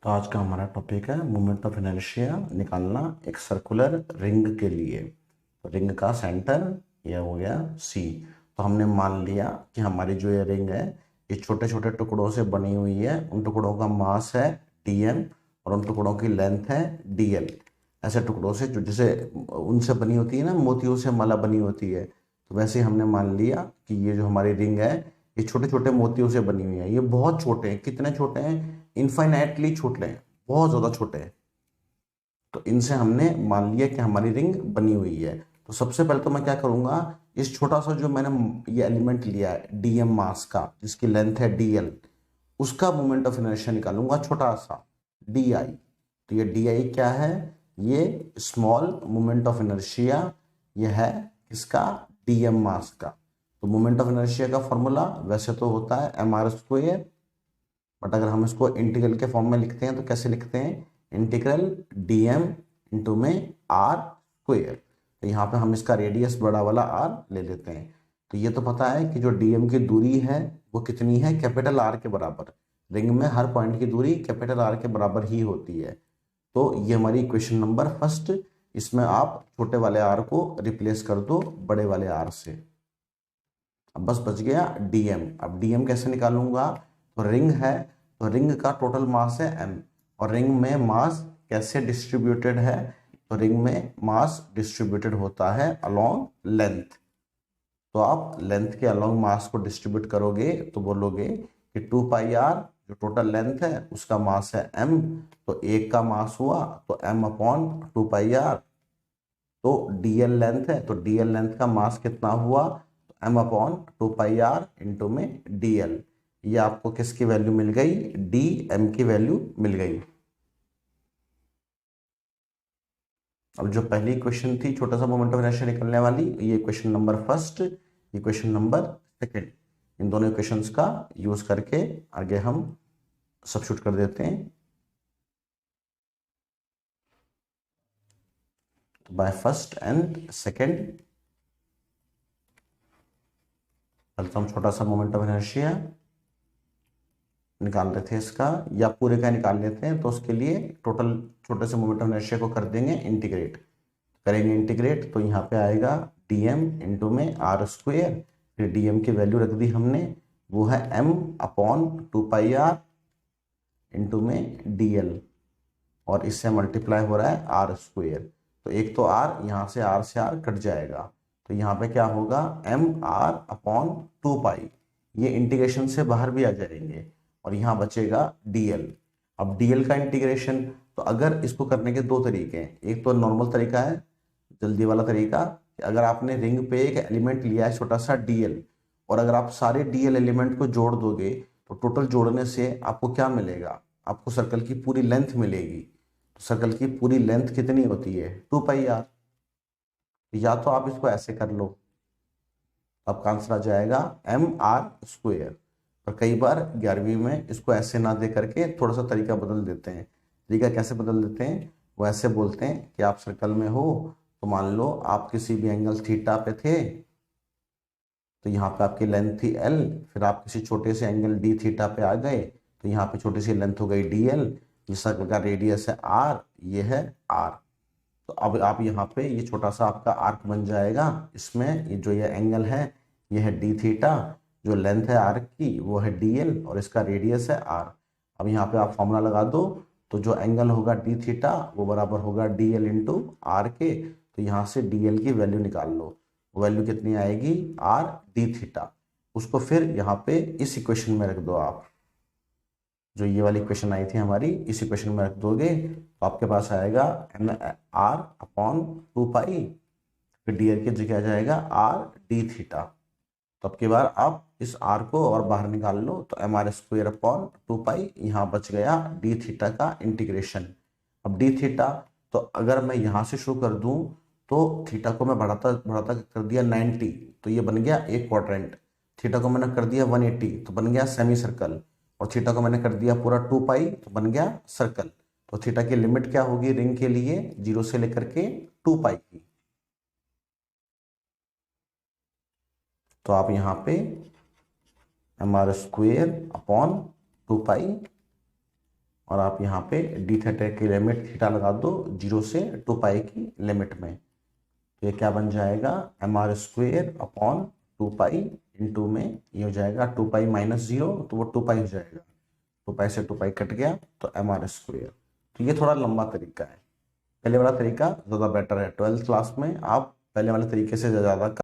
तो आज का हमारा टॉपिक है मोमेंट ऑफ इनर्शिया निकालना एक सर्कुलर रिंग के लिए। तो रिंग का सेंटर यह हो गया सी। तो हमने मान लिया कि हमारी जो ये रिंग है ये छोटे छोटे टुकड़ों से बनी हुई है। उन टुकड़ों का मास है dm और उन टुकड़ों की लेंथ है dl। ऐसे टुकड़ों से जो जैसे उनसे बनी होती है ना, मोतियों से माला बनी होती है, तो वैसे ही हमने मान लिया कि ये जो हमारी रिंग है ये छोटे छोटे मोतियों से बनी हुई है। ये बहुत छोटे हैं। कितने छोटे हैं? इनफाइनाइटली छोटे हैं, बहुत ज़्यादा छोटे हैं। तो इनसे हमने मान लिया कि हमारी रिंग बनी हुई है। तो सबसे पहले तो मैं क्या करूंगा, इस छोटा सा जो मैंने ये एलिमेंट लिया है डीएम मास का, जिसकी लेंथ है डीएल, उसका मोमेंट ऑफ इनर्शिया निकालूंगा छोटा सा डी आई। तो ये डी आई क्या है? ये स्मॉल मोमेंट ऑफ इनर्शिया, ये है इसका डीएम मास का। तो मोमेंट ऑफ इनर्शिया का फॉर्मूला वैसे तो होता है एम आर स्क्वायर, बट अगर हम इसको इंटीग्रल के फॉर्म में लिखते हैं तो कैसे लिखते हैं? इंटीग्रल डीएम इंटू में आर स्क्वायर। तो यहाँ पे हम इसका रेडियस बड़ा वाला आर ले लेते हैं। तो ये तो पता है कि जो डीएम की दूरी है वो कितनी है? कैपिटल आर के बराबर। रिंग में हर पॉइंट की दूरी कैपिटल आर के बराबर ही होती है। तो ये हमारी इक्वेशन नंबर फर्स्ट। इसमें आप छोटे वाले आर को रिप्लेस कर दो बड़े वाले आर से। अब बस बच गया डीएम। अब डीएम कैसे निकालूंगा? तो रिंग है, तो रिंग का टोटल मास है एम, और रिंग में मास कैसे डिस्ट्रीब्यूटेड है? तो रिंग में मास डिस्ट्रीब्यूटेड होता है अलोंग लेंथ। तो आप लेंथ के अलोंग मास को डिस्ट्रीब्यूट करोगे तो बोलोगे कि 2 पाई आर जो टोटल लेंथ है उसका मास है एम। तो एक का मास हुआ तो एम अपॉन 2 पाई आर। तो डीएल लेंथ है तो डीएल लेंथ का मास कितना हुआ? तो M upon 2 pi R into में डीएल। ये आपको किसकी वैल्यू मिल गई? डी एम की वैल्यू मिल गई। अब जो पहली क्वेश्चन थी छोटा सा मोमेंट ऑफ इनर्शिया निकलने वाली, ये क्वेश्चन नंबर फर्स्ट, ये क्वेश्चन नंबर सेकंड, इन दोनों क्वेश्चंस का यूज करके आगे हम सब्स्टिट्यूट कर देते हैं। तो बाय फर्स्ट एंड सेकंड पहले तो हम छोटा सा मोमेंट ऑफ इनर्शिया निकाल रहे थे इसका, या पूरे का निकाल लेते हैं। तो उसके लिए टोटल छोटे से मोमेंट ऑफ इनर्शिया को कर देंगे इंटीग्रेट। करेंगे इंटीग्रेट तो यहाँ पे आएगा डीएम इंटू में आर स्क्वेयर। फिर डीएम की वैल्यू रख दी हमने, वो है M upon 2 pi R into में डीएल, और इससे मल्टीप्लाई हो रहा है आर स्क्वेयर। तो एक तो आर यहाँ से आर कट जाएगा, तो यहाँ पे क्या होगा? एम आर अपॉन 2 पाई। ये इंटीग्रेशन से बाहर भी आ जाएंगे और यहाँ बचेगा डीएल। अब डीएल का इंटीग्रेशन, तो अगर इसको करने के दो तरीके हैं। एक तो नॉर्मल तरीका है, जल्दी वाला तरीका, कि अगर आपने रिंग पे एक एलिमेंट लिया है छोटा सा डीएल, और अगर आप सारे डीएल एलिमेंट को जोड़ दोगे तो टोटल जोड़ने से आपको क्या मिलेगा? आपको सर्कल की पूरी लेंथ मिलेगी। तो सर्कल की पूरी लेंथ कितनी होती है? 2 पाई आर। या तो आप इसको ऐसे कर लो, आपका आंसर आ जाएगा एम आर स्क्वेयर। और कई बार 11वीं में इसको ऐसे ना दे करके थोड़ा सा तरीका बदल देते हैं। तरीका कैसे बदल देते हैं? वो ऐसे बोलते हैं कि आप सर्कल में हो, तो मान लो आप किसी भी एंगल थीटा पे थे, तो यहाँ पे आपकी लेंथ थी एल। फिर आप किसी छोटे से एंगल डी थीटा पे आ गए, तो यहाँ पे छोटी सी लेंथ हो गई डी एल। ये सर्कल का रेडियस है आर, ये है आर। तो अब आप यहाँ पे ये छोटा सा आपका आर्क बन जाएगा। इसमें ये जो ये एंगल है ये है डी थीटा, जो लेंथ है आर्क की वो है डी एल, और इसका रेडियस है आर। अब यहाँ पे आप फॉर्मूला लगा दो, तो जो एंगल होगा डी थीटा वो बराबर होगा डी एल इंटू आर के। तो यहाँ से डी एल की वैल्यू निकाल लो। वैल्यू कितनी आएगी? R D theta. उसको फिर यहाँ पे इस इक्वेशन में रख दो आप। जो ये वाली इक्वेशन आई थी हमारी, इस इक्वेशन में रख दोगे तो आपके पास आएगा एम आर अपॉन 2 पाई, फिर डी एल की जगह आ जाएगा आर डी थीटा। तो अब की बार आप इस आर को और बाहर निकाल लो, तो एम आर स्क्वेयर अपॉन 2 पाई, यहाँ बच गया डी थीटा का इंटीग्रेशन। अब डी थीटा, तो अगर मैं यहाँ से शुरू कर दूं तो थीटा को मैं बढ़ाता बढ़ाता कर दिया 90, तो ये बन गया एक क्वाड्रेंट। थीटा को मैंने कर दिया 180, तो बन गया सेमी सर्कल। और थीटा को मैंने कर दिया पूरा 2 पाई, तो बन गया सर्कल। तो थीटा की लिमिट क्या होगी रिंग के लिए? 0 से लेकर के 2 पाई की। तो आप यहाँ पे एम आर स्क्वेयर अपॉन 2 पाई और आप यहाँ पे डी थीटा की लिमिट थीटा लगा दो 0 से 2 पाई की लिमिट में। तो ये क्या बन जाएगा, mr² अपॉन 2 पाई इंटू में ये हो जाएगा 2 पाई माइनस 0, तो वो 2 पाई हो जाएगा, 2 पाई से 2 पाई कट गया तो mr²। तो ये थोड़ा लंबा तरीका है, पहले वाला तरीका ज़्यादा बेटर है। 12th क्लास में आप पहले वाले तरीके से ज़्यादा